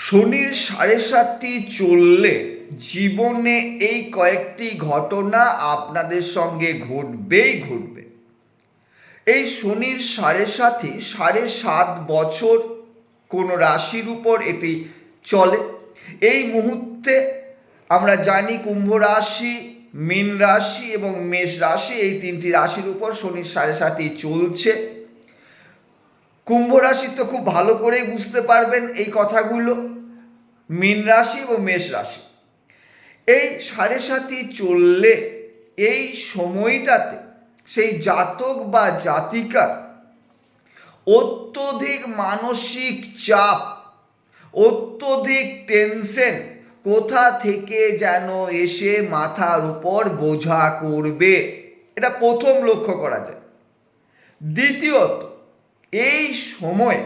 শনির 7.5টি চললে জীবনে এই কয়েকটি ঘটনা আপনাদের সঙ্গে ঘটবেই ঘটবে। এই শনির 7.5ই 7.5 বছর কোনো রাশির উপর এটি চলে। এই মুহূর্তে আমরা জানি কুম্ভ রাশি, মীন রাশি এবং মেষ রাশি, এই তিনটি রাশির উপর শনির 7.5ই চলছে। কুম্ভ রাশি তো খুব ভালো করেই বুঝতে পারবেন এই কথাগুলো। মীন রাশি এবং মেষ রাশি এই 7.5ই চললে এই সময়টাতে সেই জাতক বা জাতিকার অত্যধিক মানসিক চাপ, অত্যধিক টেনশন কোথা থেকে যেন এসে মাথার উপর বোঝা করবে, এটা প্রথম লক্ষ্য করা যায়। দ্বিতীয়ত, এই সময়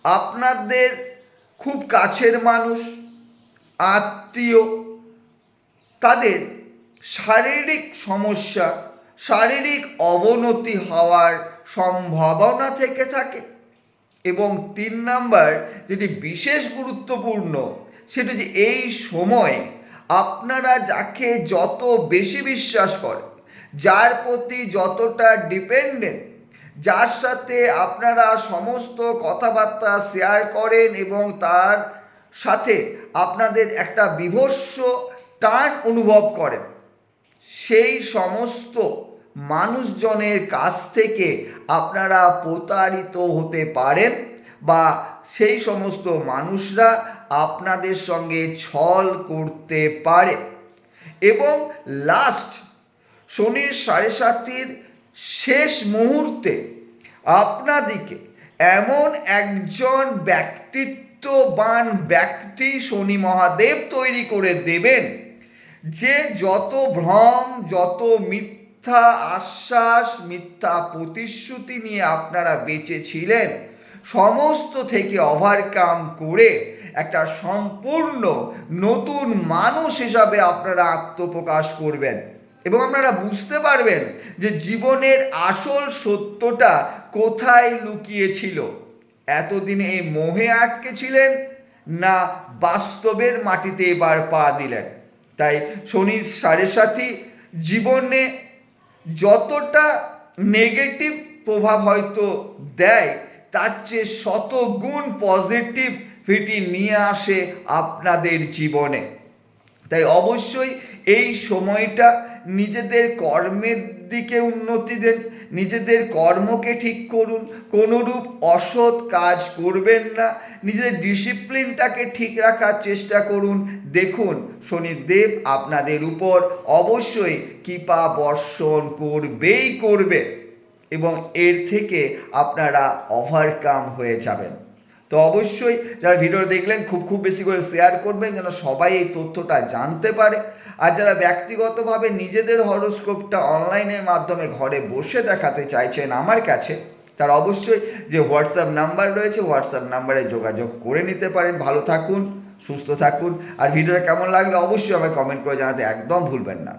আপনাদের খুব কাছের মানুষ, আত্মীয়, তাদের শারীরিক সমস্যা, শারীরিক অবনতি হওয়ার সম্ভাবনা থেকে থাকে। এবং 3 নাম্বার যেটি বিশেষ গুরুত্বপূর্ণ, সেটা যে এই সময় আপনারা যাকে যত বেশি বিশ্বাস করেন, যার প্রতি যতটা ডিপেন্ডেন্ট, যার সাথে আপনারা সমস্ত কথাবার্তা শেয়ার করেন এবং তার সাথে আপনাদের একটা বিভৎস টান অনুভব করেন, সেই সমস্ত মানুষজনের কাছ থেকে আপনারা প্রতারিত হতে পারেন বা সেই সমস্ত মানুষরা আপনাদের সঙ্গে ছল করতে পারে। এবং লাস্ট, শনির 7.5টির শেষ মুহূর্তে আপনাদিকে এমন একজন ব্যক্তিত্ববান ব্যক্তি শনি মহাদেব তৈরি করে দেবেন, যে যত ভ্রম, যত মিথ্যা আশ্বাস, মিথ্যা প্রতিশ্রুতি নিয়ে আপনারা বেঁচে ছিলেন, সমস্ত থেকে ওভারকাম করে একটা সম্পূর্ণ নতুন মানুষ হিসাবে আপনারা আত্মপ্রকাশ করবেন। এবং আপনারা বুঝতে পারবেন যে জীবনের আসল সত্যটা কোথায় লুকিয়েছিল। এতদিনে এই মোহে আটকে ছিলেন না বাস্তবের মাটিতে এবার পা দিলেন। তাই শনির 7.5ই জীবনে যতটা নেগেটিভ প্রভাব হয়তো দেয়, তার চেয়ে শতগুণ পজিটিভিটি নিয়ে আসে আপনাদের জীবনে। তাই অবশ্যই এই সময়টা নিজেদের কর্মের দিকে উন্নতি দেন, নিজেদের কর্মকে ঠিক করুন, কোনোরূপ অসৎ কাজ করবেন না, নিজেদের ডিসিপ্লিনটাকে ঠিক রাখার চেষ্টা করুন। দেখুন শনিদেব আপনাদের উপর অবশ্যই কৃপা বর্ষণ করবেই করবে এবং এর থেকে আপনারা ওভারকাম হয়ে যাবেন। তো অবশ্যই যারা ভিডিও দেখলেন খুব বেশি করে শেয়ার করবেন, যেন সবাই এই তথ্যটা জানতে পারে। আর যারা ব্যক্তিগতভাবে নিজেদের হরোস্কোপটা অনলাইনের মাধ্যমে ঘরে বসে দেখাতে চাইছেন আমার কাছে, তারা অবশ্যই যে হোয়াটসঅ্যাপ নাম্বার রয়েছে, হোয়াটসঅ্যাপ নাম্বারে যোগাযোগ করে নিতে পারেন। ভালো থাকুন, সুস্থ থাকুন। আর ভিডিওটা কেমন লাগলে অবশ্যই আমাকে কমেন্ট করে জানাতে একদম ভুলবেন না।